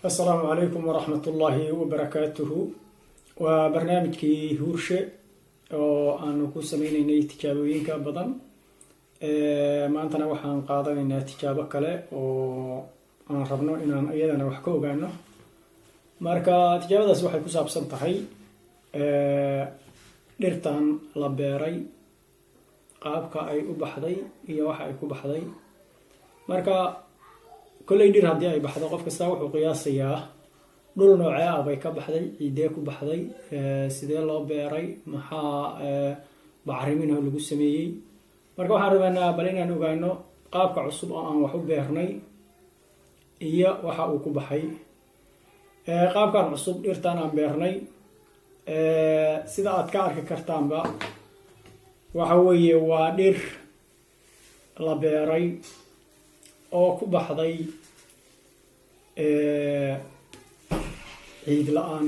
السلام عليكم ورحمة الله وبركاته. وبرنامجكي هورشة أنا كنت سميني تجابوين كبدن ما أنتنا وحن قاضينا تجابة كله وأنا ربنا إن أيضا وحكوا بأنه مركا تجابة ده سوحي كسب سنتهاي درتان لبيري قابك أي أبحدي هي واحد أي كبحدي مركا كل يدير هدي أي بحدا قف كستا وحو قياسيا dhul noocee ah bay ka baxday ciidee ku baxday sidee loo beeray maxaa bacrimin lagu sameeyay marka waxaan rabnaa bal inaan ogaano qaabka cusub oo aan wax u beernay iyo waxa uu ku baxay qaabkan cusub dhirtaan aan beernay sida aad ka arki kartaanba waxa weeye waa dhir la beeray oo ku baxday ciid la'aan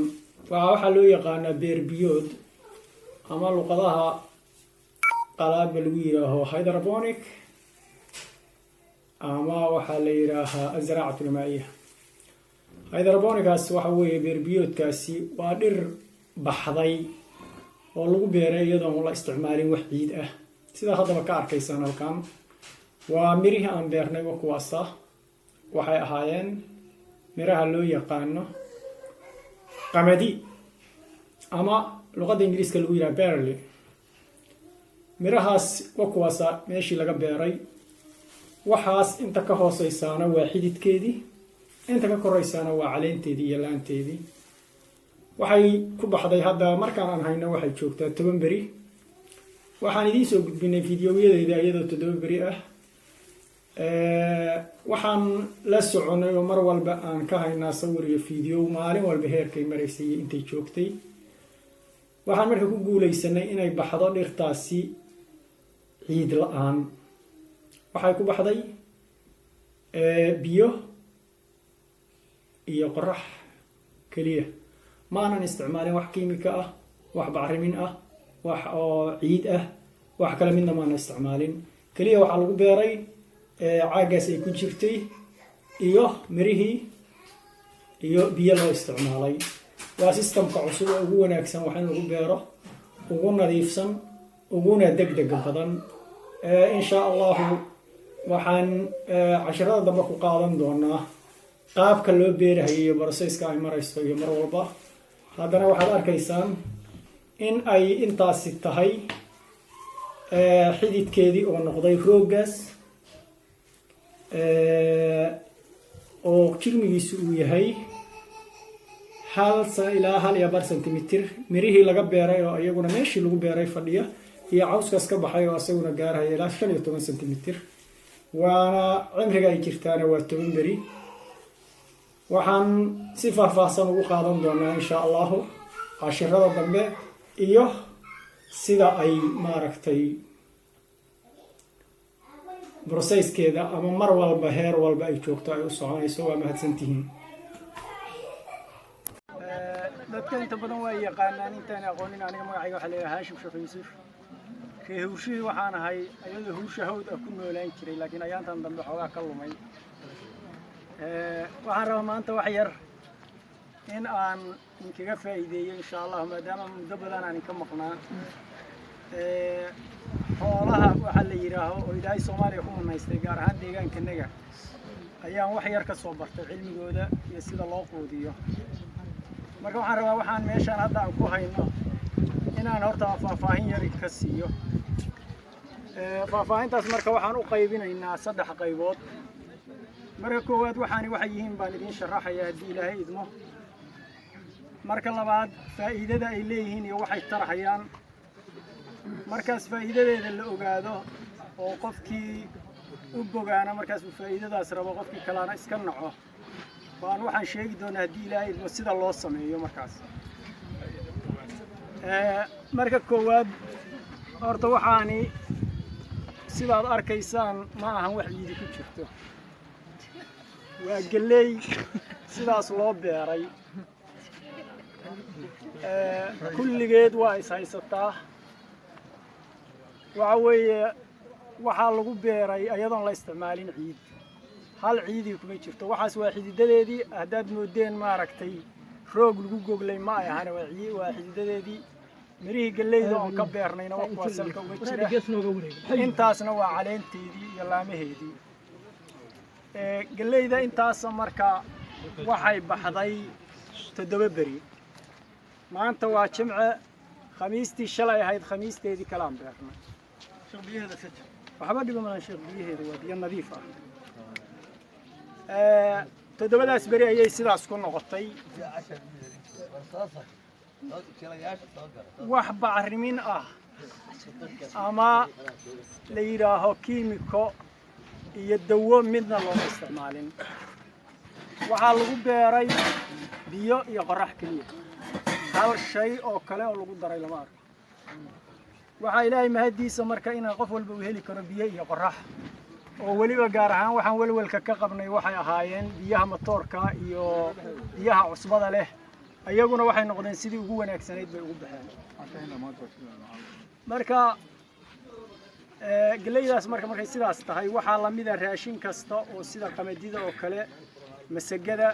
waxaa loo yaqaanaa beer biyood ama luqadaha qalaadba lagu yiraaho hydroponic ama waxaa la yiraahaa azraacatul maa'iya hydroponicaas waxa weeye beer biyoodkaasi waa dhir baxday oo lagu beeray iyadoon la isticmaalin wax ciid ah sida haddaba ka arkaysaan halkan waa mirihii aan beernay kuwaasa waxay ahaayeen miraha loo yaqaano qamadi ama luqada ingiriiska lagu yiraahdo barley mirahaas kuwaasa meeshii laga beeray waxaas inta ka hooseysaana waa xididkeedii inta ka koreysaana waa caleenteedii iyo laanteedii waxay ku baxday hadda markaan aan hayno waxay joogtaa 10 beri waxaan idiin soo gudbinay fiidiyowyadeyda iyadoo 7 beri ah waxaan la soconay oo mar walba aan ka haynaa sawir iyo fiideo maalin walba heerkay maraysay intay joogtay waxaan markaa ku guuleysanay inay baxdo dhirtaasi ciid la'aan waxay ku baxday biyo iyo qorax kaliya ma aanan isticmaalin wax kiimika ah wax bacrimin ah wax oo ciid ah wax kale midna ma aanan isticmaalin kaliya waxa lagu beeray caagaas ay ku jirtay iyo mirihii iyo biyo loo isticmaalay waa systemka cusub oo ugu wanaagsan wax in lagu beero ugu nadiifsan uguna degdeg badan insha Allah waxaan casharada dambe ku qaadan doonaa qaabka loo beerayo iyo processka ay marayso iyo mar walba haddana waxaad arkaysaan in ay intaasi tahay xididkeedii oo noqday roogaas oo jirmigiisu uu yahay 1 ilaa 1.5 sentimitir mirihii laga beeray oo iyaguna meeshii lagu beeray fadhiya iyo cawskaas ka baxay oo asaguna gaaraya ilaa 15 sentimitir waana cimriga ay jirtaana waa 10 beri waxaan si faahfaahsan ugu qaadan doonaa insha Allah casharada dambe iyo sida ay maaragtay processkeeda ama mar walba heer walba ay joogto ay u soconayso waa mahadsantihiin dadka inta badan waa yaqaanaan intaan aqoonin aniga magacayga waxa la yiraahdaa Haashim Sheekh Yuusuf hawshii waxaan ahay ayada hawsha hawd ku noolaan jiray laakiin ayaantan dambe xoogaa ka lumay waxaan rabaa maanta wax yar in aan inkaga faa'iideeyo insha Allah maadaama muddo badan aan ka maqnaa xoolaha waxa la yiraahdo oo Ilaahay Soomaaliya ku manaystay gaar ahaan deegaankanaga ayaan wax yar ka soo bartay cilmigooda iyo sida loo qoodiyo marka waxaan rabaa waxaan meeshan hadda aan ku hayno inaan horta faahfaahin yar ka siiyo faahfaahintaas marka waxaan u qaybinaynaa 3 qaybood marka koowaad waxaan waxa yihiin baan idin sharaxayaa hadii Ilaahay idmo marka labaad faa'iidada ay leeyihiin iyo waxay tarxayaan markaas faa'iidadeeda la ogaado oo qofkii u bogaana markaas uu faa'iidadaas rabo qofkii kalena iska naco waan waxaan sheegi doonaa hadii Ilaahay idmo sida loo sameeyo markaas marka koowaad horta waxaani sidaad arkaysaan ma ahan wax ciid ku jirto waa galey sidaas loo beeray kulligeed waa is haysataa waxa weeye waxaa lagu beeray ayadoon la isticmaalin ciid hal ciidii kuma jirto waxaas waa xididadeedii haddaad moodeen maaragtay roog lagu goglay ma ay ahane waa xididadeedii mirihii galleyda oon ka beernayna waa salka uga jira intaasna waa caleenteedii iyo laamaheedii galleyda intaas marka waxay baxday 7 beri maanta waa jimce khamiistii shalay ahayd khamiisteedii kala aan beernay waxba dhiba malan sheekh biyaheeda waa biyo nadiif ah 7daas beri ayay sidaas ku noqotay wax bacrimin ah ama la yidhaaho kiimiko iyo dawo midna looma isticmaalin waxaa lagu beeray biyo iyo qorax keliya hal shay oo kale oo lagu daray lama arko waxaa ilaahay mahadiisa marka inaan qof walba u heli karo biyo iyo qorax oo weliba gaar ahaan waxaan welwelka ka qabnay waxay ahaayeen biyaha matoorka iyo biyaha cusbada leh ayaguna waxay noqdeen sidii ugu wanaagsanayd bay ugu baxeen marka galleydaas markay sidaas tahay waxaa la mid ah raashin kasta oo sida qamadida oo kale masagada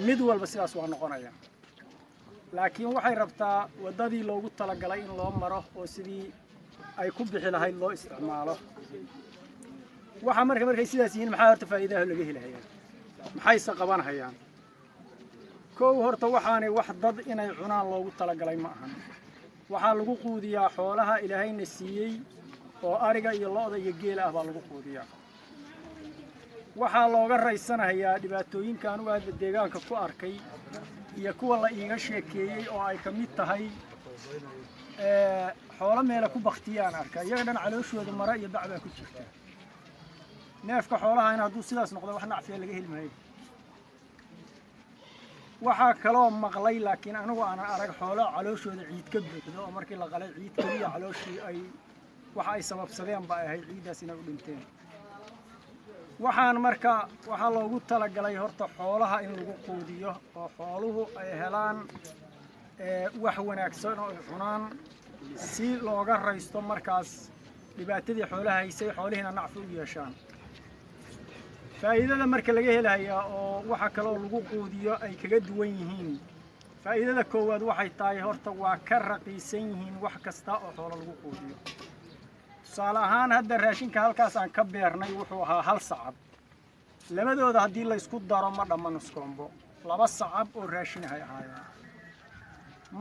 mid walba sidaas waa noqonaya laakiin waxay rabtaa wadadii loogu talagalay in loo maro oo sidii ay ku bixi lahayd loo isticmaalo waxa markay sidaas yihiin maxaa horta faa'iido laga helayaa maxayse qabanayaan koow horta waxaanay wax dad inay cunaan loogu talagalay ma ahan waxaa lagu quudiyaa xoolaha ilaahayna siiyey oo ariga iyo lo'da iyo geela ah baa lagu quudiyaa waxaa looga raysanayaa dhibaatooyinka anigu aad deegaanka ku arkay iyo kuwa la iiga sheekeeyey oo ay ka mid tahay xoolo meela ku baktiyaan arka iyaga dhan calooshooda mara iyo bacbaa ku jirta neefka xoolaha in hadduu sidaas noqdo wax nacfiya laga heli maayo waxaa kaloo maqlay laakiin anigu aanan arag xoolo calooshooda ciid ka buuxdo oo markii la qalay ciid keliya calooshii ay waxa ay sababsadeen ba ahayd ciiddaas inay u dhinteen waxaan marka waxaa loogu talagalay horta xoolaha in lagu quudiyo oo xooluhu ay helaan wax wanaagsan oo ay cunaan si looga raysto markaas dhibaatadii xoolaha haysay xoolihiina nacfi u yeeshaan faa'iidada marka laga helayaa oo waxa kale oo lagu quudiyo ay kaga duwan yihiin faa'iidada koowaad waxay tahay horta waa ka raqiisan yihiin wax kasta oo xoolo lagu quudiyo tusaale ahaan hadda raashinka halkaas aan ka beernay wuxuu ahaa 1 sacab labadooda haddii la isku daro ma dhammaan iskoombo 2 sacab oo raashin ay ahaayeen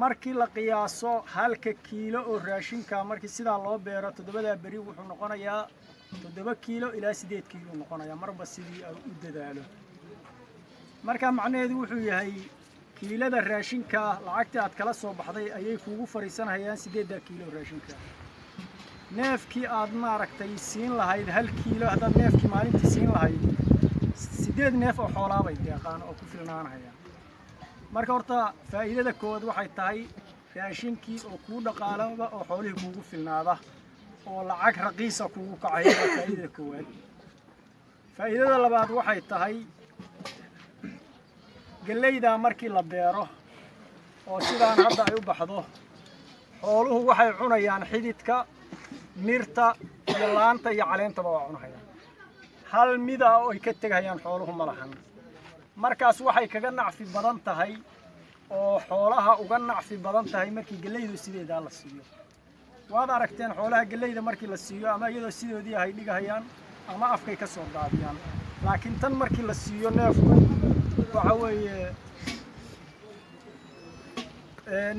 markii la qiyaaso 1 kiilo oo raashinka markii sidaa loo beero 7 beri wuxuu noqonayaa 7 kiilo ilaa 8 kiilo noqonayaa marba sidii ay u dadaalo marka macnaheedu wuxuu yahay kiilada raashinka lacagtii aad kala soo baxday ayay kuugu fariisanayaan 8 kiilo raashinka neefkii aad maaragtay siin lahayd 1 kiilo haddaad neefkii maalintii siin lahayd 8 neef oo xoolaabay deeqaan oo ku filnaanaya marka horta faa'iidada koowaad waxay tahay raashinkii oo kuu dhaqaalaba oo xoolihii kuugu filnaada oo lacag raqiisa kuugu kacaya faa'iidada koowaad faa'iidada labaad waxay tahay galleyda markii la beero oo sidaan hadda ay u baxdo xooluhu waxay cunayaan xididka mirta iyo laanta iyo caleentaba waa cunayaan hal mid ah oo ay ka tegayaan xooluhu ma lahan markaas waxay kaga nacfi badan tahay oo xoolaha uga nacfi badan tahay markii galleydu sideedaa la siiyo waad aragteen xoolaha galleyda markii la siiyo ama iyadoo sidoodii ay dhigahayaan ama afkay ka soo daadiyaan laakiin tan markii la siiyo neefku waxa weeye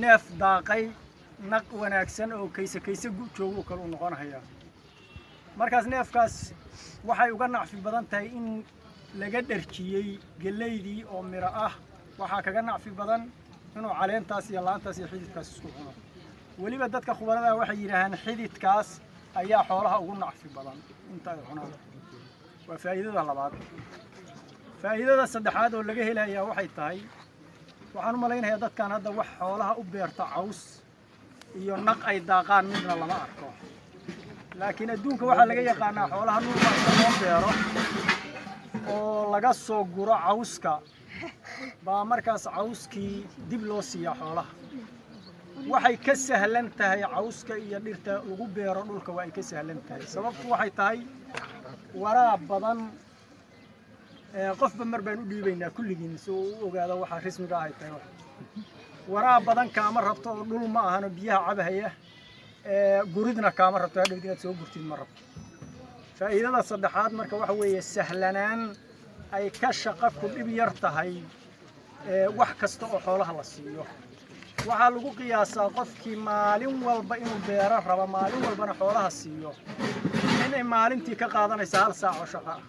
neef daaqay naq wanaagsan oo kayse joogo kale u noqonaya markaas neefkaas waxay uga nacfi badan tahay in laga dharjiyey galeydii oo miro ah waxaa kaga nacfi badan inuu caleentaas iyo laantaas iyo xididkaas isku cuno weliba dadka khubarada waxay yiraahdaan xididkaas ayaa xoolaha ugu nacfi badan inta ay cunaan waa faa'iidada labaad faa'iidada saddexaad oo laga helayaa waxay tahay waxaan u malaynayaa dadkan hadda wax xoolaha u beerta caws iyo naq ay daaqaan midna lama arko laakiin adduunka waxaa laga yaqaanaa xoolaha nuuca loo beero oo laga soo guro cawska baa markaas cawskii dib loo siiyaa xoolaha waxay ka sahlan tahay cawska iyo dhirta lagu beero dhulka waa ay ka sahlan tahay sababtu waxay tahay waraab badan qofba mar baan u dhiibaynaa kulligiin si uu u ogaado waxa rasmiga ay tahay waraab badan kaama rabto oo dhul ma ahano biyaha cabahaya guridna kaama rabto hadhowd inaad soo gurtid ma rabto faa'iidada saddexaad marka waxa weeye sahlanaan ay ka shaqo ku dhib yar tahay wax kasta oo xoolaha la siiyo waxaa lagu qiyaasaa qofkii maalin walba inuu beero rabo maalin walbana xoolaha siiyo inay maalintii ka qaadanaysa 1 saac oo shaqo ah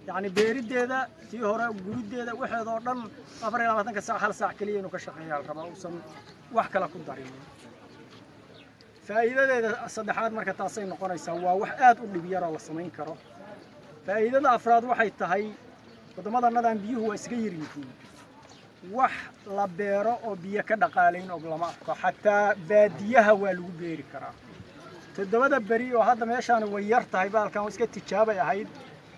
yacni beerideeda tii hore gurideeda waxeedoo dhan 24 saac 1 saac kaliya inuu ka shaqeeyaa rabo uusan wax kale ku darin faa'iidadeeda saddexaad marka taasay noqonaysaa waa wax aad u dhib yar oo la samayn karo faa'iidada afraad waxay tahay wadamadanadaan biyuhu waa iska yar yihiin wax la beero oo biyo ka dhaqaalayn og lama arko xataa baadiyaha waa lagu beeri karaa 7 beri oo hadda meeshaan way yar tahay baalkan iska tijaabay ahayd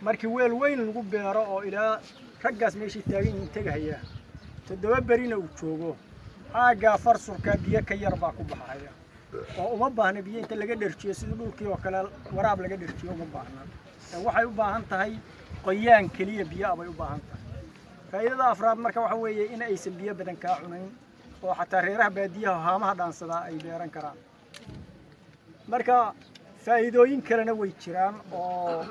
markii weel weyn lagu beero oo ilaa raggaas meeshii taagan yihiin tagahaya 7 berina uu joogo aaga farsurka biyo ka yar baa ku baxaya oo uma baahna biyo inta laga dharjiyo sida dhulkii oo kale waraab laga dharjiyo uma baahna waxay u baahan tahay qoyaan kaliya biyo abay u baahan tahay faa'iidada afraad marka waxa weeye in aysan biyo badan ka cunayn oo xataa reeraha baadiyaha haamaha dhaansada ay beeran karaan marka faa'iidooyin kalena way jiraan oo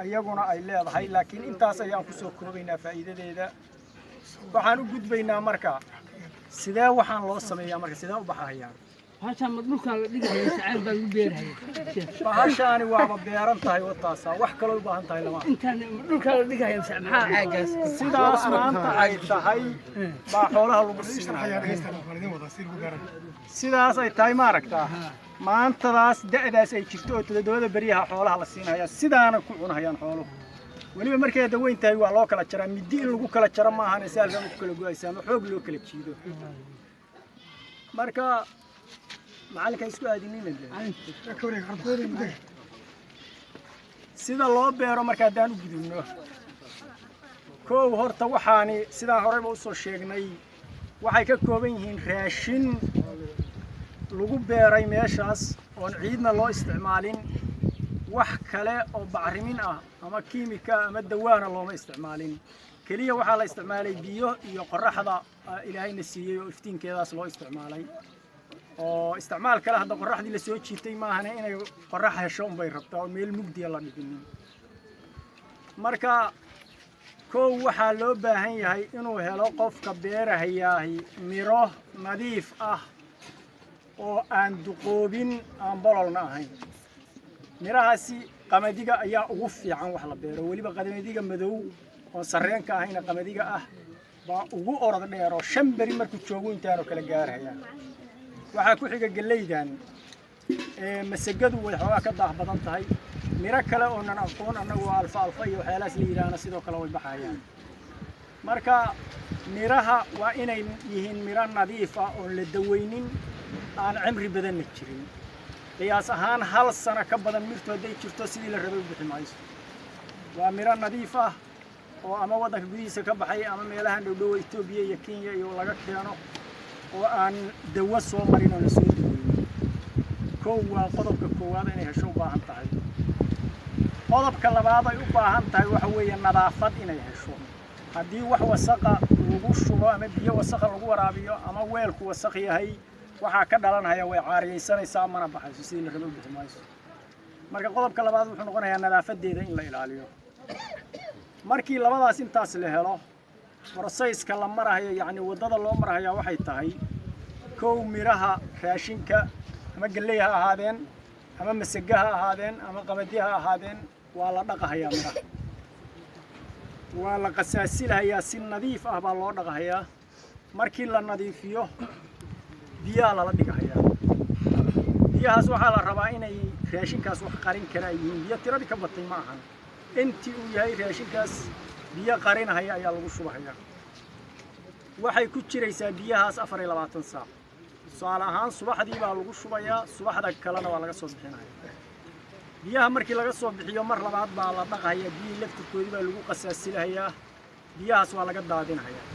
ayaguna ay leedahay laakiin intaas ayaan ku soo koobaynaa faa'iidadeeda waxaan u gudbaynaa marka sidee waxaan loo sameeyaa marka sidee u baxayaan هاشان مدلوك على دقيقة ساعات بقول فهاشاني وابا بيران تاي وطاسا wax kale u baahan tahay lama inta mudlوك على دقيقة ساعات maxaa caagaas sidaas maanta ay tahay baa xoolaha lagu sidaas ay tahay ma aragtaa maantadaas da'daas ay jirto oo 7 beriyaha xoolaha la siinaya sidaana ku cunayaan xooluhu waliba markay daweyn tahay waa loo kala jaraa midi in lagu kala jaro ma ahan saalka ku kala go'aysaa ma xoog loo kala jiido marka معلك يسكو أدينين سيدا الله بيرو مركا دانو بدونه كو هورتا وحاني سيدا هوري بوصو شيغناي waxay ka kooban yihiin raashin lagu beeray meeshaas oo ciidna loo isticmaalin wax kale oo bacrimin ah ama kiimika ama dawaana looma isticmaalin kaliya waxa la isticmaalay biyo iyo qorraxda ilaahayna siiyay oo iftiinkeedaas loo isticmaalay oo isticmaal kale hadda qorraxdii la soo jiitay ma ahana inay qorrax hesho bay rabtaa oo meel mugdi la dhigin marka koo waxa loo baahan yahay inuu helo qofka beerahayahay miro nadiif ah oo aan duqoobin aan bololna ahayn mirahaasi qamadiga ayaa ugu fiican wax la beero waliba qamadiga madow oo sarreenka ahayna qamadiga ah baa ugu orod dheer oo 5 beri markuu joogo intaan oo kala gaaraya waxaa ku xiga galeydan masagadu way xoogaa ka daah badan tahay miro kale oo nan aqoon anagu alfa iyo waxyaalahaas la yiraahdo sidoo kale way baxayaan marka miraha waa inay yihiin miro nadiif ah oo la daweynin aan cimri badan jirin qiyaas ahaan 1 sano ka badan mirto haday jirto sidii la rabay u bixi mayso waa miro nadiif ah oo ama wadanka gudihiisa ka baxay ama meelaha dhow Itoobiya iyo Kenya iyo laga keeno oo aan dawo soo marin oo la soo daweynin koow waa qodobka koowaad inay hesho u baahan tahay qodobka labaad ay u baahan tahay waxa weeye nadaafad inay hesho haddii wax wasaqa lagu shubo ama biyo wasaqa lagu waraabiyo ama weelku wasaq yahay waxa ka dhalanaya way caariyaysanaysaa mana baxayso sidii la rabay u bixi mayso marka qodobka labaad wuxuu noqonayaa nadaafadeeda in la ilaaliyo markii labadaas intaas la helo processka la marayo yani wadada loo marayo waxay tahay koow miraha raashinka ama galey ha ahaadeen ama masaga ha ahaadeen ama qamadi ha ahaadeen waa la dhaqahayaa miraha waa la qasaasilhayaa si nadiif ah baa loo dhaqahayaa markii la nadiifiyo biyaha la dhigahayaa biyahaas waxaa la rabaa inay raashinkaas wax qarin kara yihiin biyo tiradii ka batay ma ahan intii uu yahay raashinkaas biyo qarinahaya ayaa lagu shubahayaa waxay ku jiraysaa biyahaas 24 saac su'aal ahaan subaxdii baa lagu shubayaa subaxda kalena waa laga soo bixinayaa biyaha markii laga soo bixiyo mar labaad baa la dhaqahayaa biyo laftirkoodii baa lagu qasaasilhayaa biyahaas waa laga daadinayaa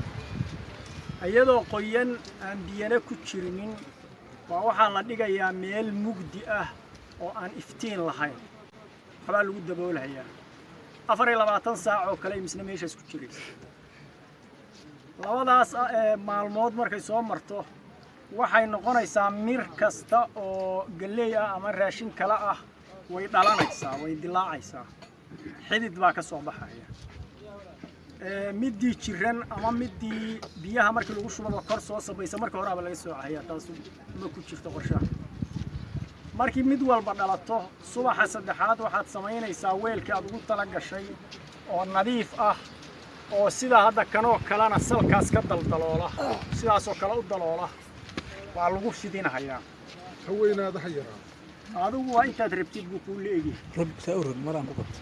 iyadoo qoyan aan biyana ku jirinin waa waxa la dhigayaa meel mugdi ah oo aan iftiin lahayn waxbaa lagu daboolayaa 24 saac oo kale misna meeshaas ku jiraysa labadaas maalmood markay soo marto waxay noqonaysaa mir kasta oo galley ah ama raashin kala ah way dhalanaysaa way dilaacaysaa xidid baa ka soo baxaya midii jiran ama midii biyaha markii lagu shubado kor soo sabaysa marka hore laga soo cahayaa taas ma ku jirto qorshaha markii mid walba dhalato subaxa saddexaad waxaad samaynaysaa weelkii aad ugu tala gashay oo nadiif ah oo sida hadda kanoo kalena salkaas ka daldaloola sidaasoo kale u daloola waa lagu fidinahayaa haweenaada ha yaraa adigu waa intaad rabtid buu kuu leegi rog maraan ku qabto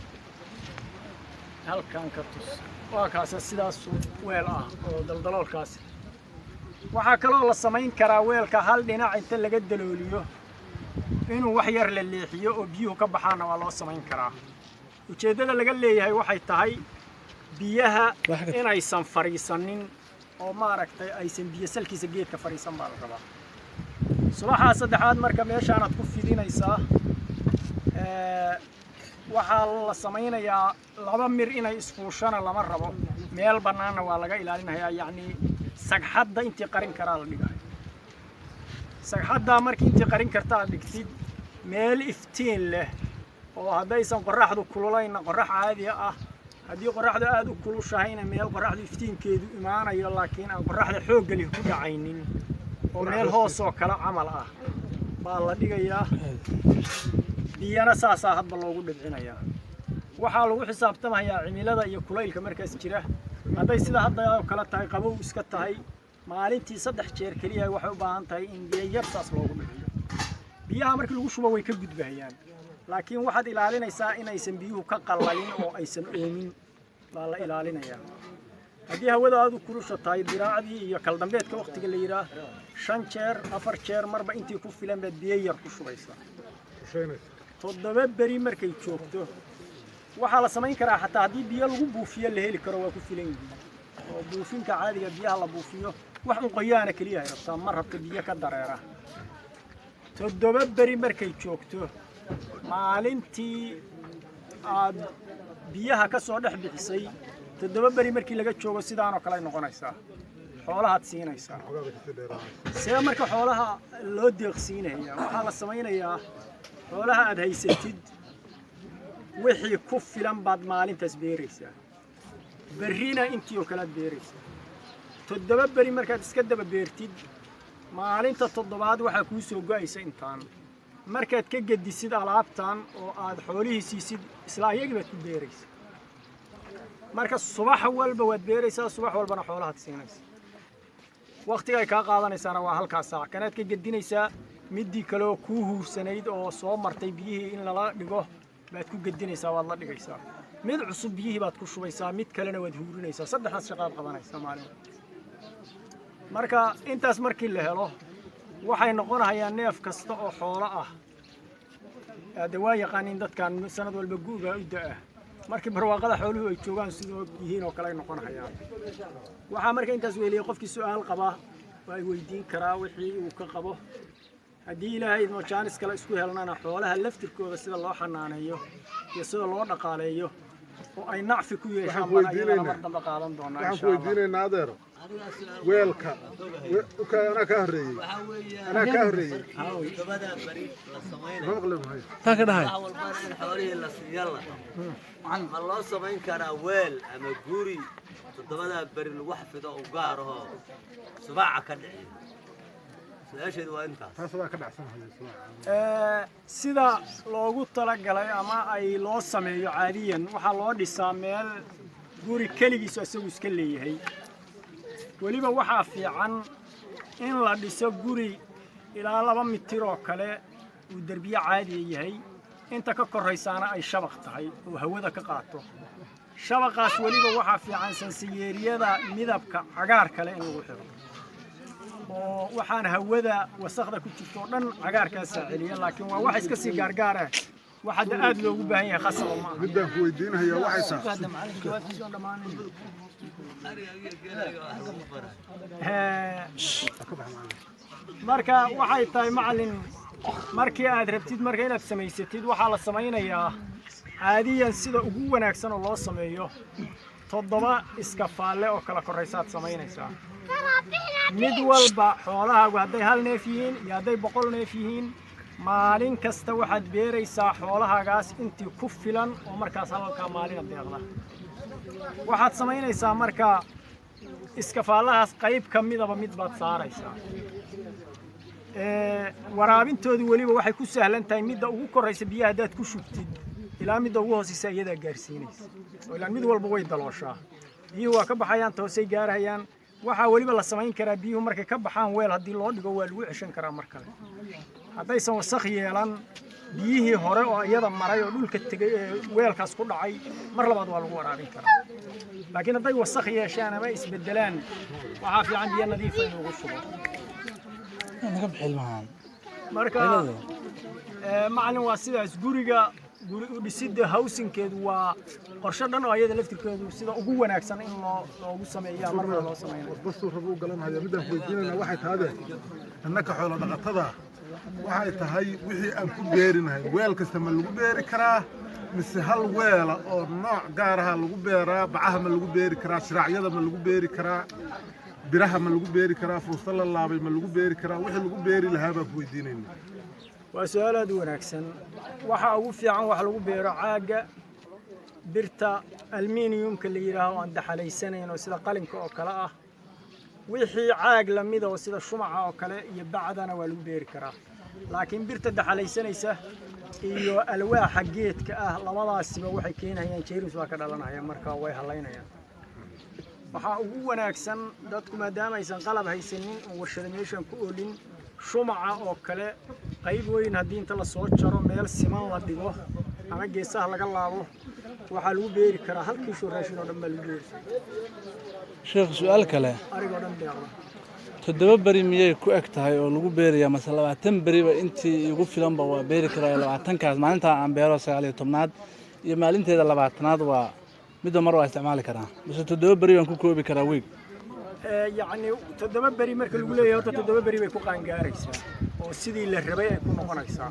halkan ka tus waa kaas sidaas weel ah oo daldaloolkaas waxaa kaloo la samayn karaa weelka hal dhinac inta laga dalooliyo inuu wax yar la leexiyo oo biyuhu ka baxaana waa loo samayn karaa ujeeddada laga leeyahay waxay tahay biyaha inaysan fariisanin oo maaragtay aysan biyo salkiisa geedka fariisan baa la rabaa subaxa saddexaad marka meeshaanaad ku fidinaysaa waxaa la samaynayaa laba mir inay isfuushana lama rabo meel bannaanna waa laga ilaalinayaa yacni sagxadda intii qarin karaa la dhigayo sagxaddaa markii intii qarin karta aad dhigtid meel iftiin leh oo haddaysan qorraxdu kululayna qorrax caadi ah haddii qorraxdu aad u kulushahayna meel qorraxdu iftiinkeedu imaanayo laakiin aan qorraxda xoogga leh ku dhacaynin oo meel hoos oo kale camal ah baa la dhigayaa biyana saasaa hadba loogu dhibcinayaa waxaa lagu xisaabtamayaa cimilada iyo kulaylka markaas jira hadday sida hadda oo kale tahay qabow iska tahay maalintii 3 jeer kaliya waxay u baahan tahay in biyo yar saas loogu dhibciyo biyaha markii lagu shubo way ka gudbayaan laakiin waxaad ilaalinaysaa inaysan biyuhu ka qallalin oo aysan oomin baa la ilaalinayaa haddii hawada aad u kulusha tahay diraacdii iyo kaldambeedka waqtiga la yidhaah 5 jeer 4 jeer marba intii ku filan baad biyo yar ku shubaysaa 7 beri markay joogto waxaa la samayn karaa xataa haddii biyo lagu buufiyo la heli karo waa ku filan yihiin oo buufinka caadiga biyaha la buufiyo wax un qoyaana kaliya ay rabtaa ma rabto biyo ka dareera 7 beri markay joogto maalintii aad biyaha ka soo dhex bixisay 7 beri markii laga joogo sidaan oo kale ay noqonaysaa xoolahaad siinaysaa see marka xoolaha loo deeqsiinaya waxaa la samaynayaa xoolaha aad haysatid wixii ku filan baad maalintaas beeraysaa berrina intii oo kale aad beeraysaa 7 beri markaad iska daba beertid maalinta 7aad waxaa kuu soo go'aysa intaan markaad ka gedisid alaabtan oo aad xoolihii siisid isla ayagii baad ku beeraysaa marka subax walba waad beeraysaa subax walbana xoolahaad siinaysaa waqtiga ay kaa qaadanaysaana waa halkaas saac kanaad ka gedinaysaa midii kale oo kuu huursanayd oo soo martay biyihii in lala dhigo baad ku gedinaysaa waad la dhigaysaa mid cusub biyihii baad ku shubaysaa mid kalena waad huurinaysaa saddexdaas shaqaad qabanaysaa maalin marka intaas markii la helo waxay noqonayaan neef kasta oo xoolo ah aad waa yaqaaniin dadkan sanad walba guuga u daa markii barwaaqada xooluhu ay joogaan sidoo yihiin oo kale ay noqonayaan waxa marka intaas weeliyay qofkii su'aal qaba way weydiin karaa wixii uu ka qabo haddii ilaahay idmo jaanis kale isku helnana xoolaha laftirkooda sida loo xanaaneeyo iyo sida loo dhaqaaleeyo oo ay nacfi ku yeeshaan baan ayagana mar dambe qaadan doonaa insha Allah waxaan weydiinaynaa adeero weelka أنا كهري أنا كهري تبدأ بريد للصمين مغلب هاي هكذا هاي أول مرة حوالي يلا الله صمين كان ويل أما جوري تبدأ بريد الوحفة وقاره سبعة كدعي ايش هو أنت؟ هذا كذا أحسن هاي sida loogu talagalay ama ay loo sameeyo caadiyan waxa loo dhisaa meel guri kaligiis isagu iska leeyahay waliba waxa fiican in la dhiso guri ilaa 2 mitir oo kale uu darbiye caadi yahay inta ka koraysaana ay shabaq tahay oo hawada ka qaato shabaqaas waliba waxa fiican sansiyeeriyada midabka cagaar kale in lagu xiro oo waxaan hawada wasaqda ku jirto dhan cagaarkaas celiya laakiin waa wax iska sii gaargaar ah waxa aad loogu baahan yahay khasab ma midaan ku weydiinayaa waxay marka waxay tahay macallin markii aad rabtid marka inaad samaysatid waxa la samaynayaa caadiyan sida ugu wanaagsan oo loo sameeyo 7 iskafaalle oo kala koraysaad samaynaysaa mid walba xoolahaagu hadday 1 neef yihiin iyo hadday 100 neef yihiin maalin kasta waxaad beeraysaa xoolahaagaas intii ku filan oo markaas halka maalin deeqda waxaad samaynaysaa marka iskafaallahaas qayb ka midaba mid baad saaraysaa waraabintoodu weliba waxay ku sahlan tahay midda ugu koraysa biyaha haddaad ku shubtid ilaa midda ugu hooseysa iyadaa gaarsiinaysa oo ilaa mid walba way dalooshaa biyuhu waa ka baxayaan toosay gaarahayaan waxaa weliba la samayn karaa biyuhu markay ka baxaan weel haddii loo dhigo waa lagu ceshan karaa mar kale haddaysan wasakh yeelan biyihii hore oo iyada maray oo dhulka tegay ee weelkaas ku dhacay mar labaad waa lagu waraabin karaa laakiin hadday wasakh yeeshaan ama isbedelaan waxaa fiican biyo nadiif ah in lagu shubo marka macallin waa sidaas guriga guri u dhisidda hawsinkeedu waa qorshe dhan oo iyada laftirkeedu sida ugu wanaagsan in loogu sameeyaa marna loo sameeyo basuu rabo u galanaya midaan weydiinayna waxay tahay annaka xoolo dhaqatada waxay tahay wixii aan ku beerinahay weel kasta ma lagu beeri karaa mise hal weela oo nooc gaar ah lagu beeraa bacaha ma lagu beeri karaa shiraacyada ma lagu beeri karaa biraha ma lagu beeri karaa fuusta la laabay ma lagu beeri karaa wixii lagu beeri lahaa baan ku weydiinayna waa su'aal aad u wanaagsan waxa ugu fiican wax lagu beero caaga birta aluminiumka la yiraahdo aan daxalaysanayn oo sida qalinka oo kale ah wixii caag la mid oo sida shumaca oo kale iyo bacdana waa lagu beeri karaa laakiin birta daxalaysanaysa iyo alwaaxa geedka ah labadaasiba waxay keenayaan jeermis waa ka dhalanaya marka way halaynayaan waxa ugu wanaagsan dadku maadaama aysan qalab haysanin oo warshado meeshan ku oolin shumaca oo kale qayb weyn haddii inta la soo jaro meel siman la dhigo ama geesaha laga laabo waxaa lagu beeri karaa halkii shoo raashin oo dhan baa lagu beeri sheekh su'aal kale arigoo dhan deeqda 7 bari miyay ku eg tahay oo lagu beerayaa mase 20 bariba intii igu filanba waa beeri karaa 20kaas maalinta aan beero 19aad iyo maalinteeda 20aad waa midba mar waa isticmaali karaa mase 7 bari baan ku koobi karaa week يعني 7 bari marka lagu leeyahay 7 bari bay ku qaangaaraysaa oo sidii la rabay ay ku noqonaysaa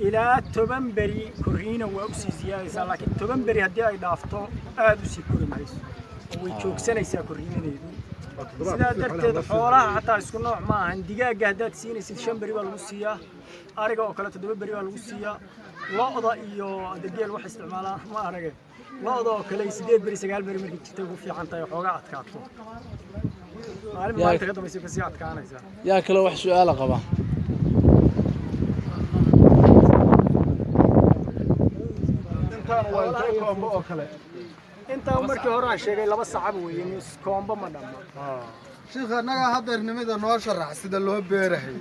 ilaa 10 bari koriina waa u sii ziyaadaysaa laakiin 10 bari haddii ay dhaafto aad u sii kori mayso oo way joogsanaysaa koriinadeedu sidaa darteed xoolaha xataa isku nooc ma ahan digaaga haddaad siinaysid 5 bari baa lagu siiyaa ariga oo kale 7 bari baa lagu siiyaa lo'da iyo adageel wax isticmaalaan ma arage lo'da oo kale 8 bari 9 bari markay jirtay ugu fiican tahay xoogaa adkaato maalin maanta ka dambaysa ka sii adkaanaysaa yaa kale wax su'aal qaba intaan waa intee koombo oo kale intaa markii hore aan sheegay 2 sacab weeye mis koombo ma dhamma sheekh anaga hadeernimada noo sharax sida loo beerahay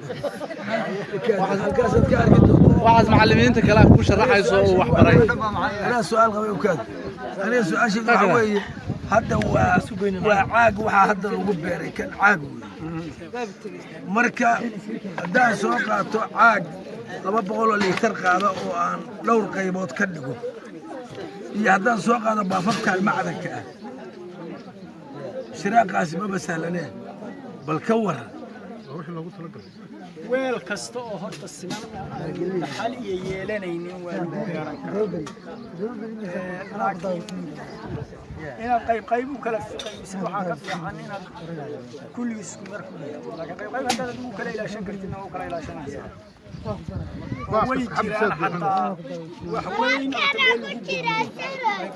waxaas macallimiinta kale ku sharaxayso oo wax baray أنا سؤال قبل وكاد أنا سؤال شيء قوي هذا وعاق وهذا الوبيري كان عاق مركا هذا سوق عاق لما بقولوا لي ترقى هذا وأن لو رقيبات كدقوا هذا سوق هذا بافك المعركة شراء قاسم بس هلنا بالكور weel kasta oo horta siman xal iyo yeelanaynin waa lagu beeran karaa inaad qayb u kala fiqaysid waxaa ka fiican inaad kulligiis isku mar ku beerto laakiin qayb haddaad ugu kala ilaashan kartidna waa u kala ilaashanaysaa way jiraan xataa wax weyn oo tabeel lagu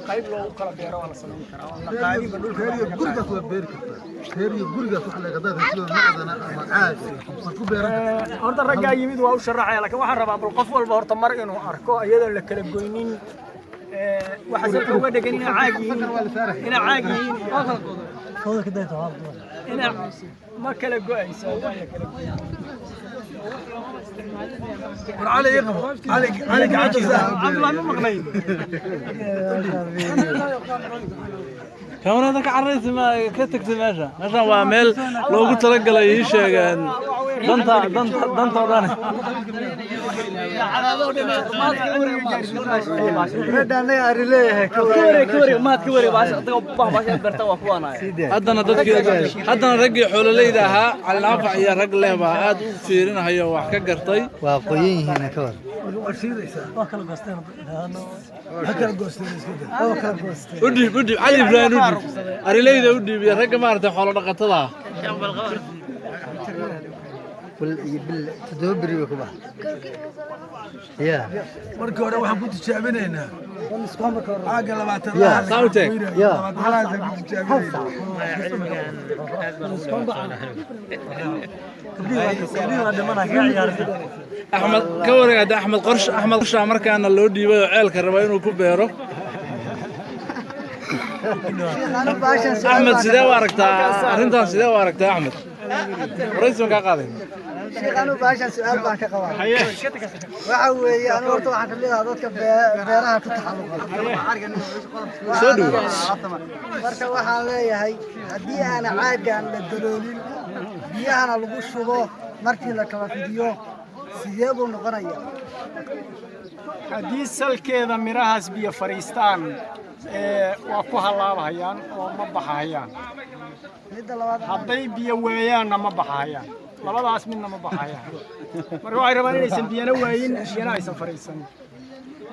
qayb loogu kala beero waa la samayn karaa oo la qaadiba dhulka gurigaas waa beeri kartaa heeriyo gurigaas wax laga dad sida macdana ama caag ma ku beeran horta raggaa yimid waa u sharaxaya laakiin waxaan rabaa bal qof walba horta mar inuu arko iyadoo la kala goynin waxa si uga dhagan inay caag yihiin ina ma kala go'aysa waa kala علي يقبل علي قاعد عبد الله ما مقنين كمان هذا كعريس ما كتكت ماشى وامل لو قلت لك لا يشيغ دنتا وداني haddana raggii xoololeyda ahaa calinaafac iyo rag leh baa aad u fiirinahayo wax ka gartay waa qoyan yihiin ka war هكذا قوستين كده udhiib cali ibrahim udhiib arileyda udhiib iyo ragga maaragtay xoolo dhaqatada تدبري وكبا يا markii hore waxaan ku tijaabinaynaa aaga 20 Sautek. axmed ka wareegada axmed qorsha markaana loo dhiibay oo ceelka raba inuu ku beero axmed sidee u aragtaa arrintan sidee u aragtaa axmed waraysi ka qaaday شيخ أنا باشا سؤال بانك قوام وحوي أنا ورطوا عن كل هذا ضدك بيرها تتحلق سودو ورطوا وحالي هاي هدي أنا عاقة عن الدلولين دي أنا لقوش فضو مركي لك فيديو سيابو نغنية haddii salkeeda mirahaas biyo fariistaan waa ku halaabahayaan oo ma baxahayaan hadday biyo waayaanna ma baxahayaan labadaas midna ma baxahayaan marka waxay rabaan inaysan biyana waayin biyana aysan fariisan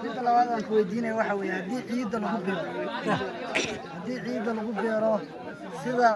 midda labaad aan ku weydiinaya waxa weeye haddii ciidda lagu beero sida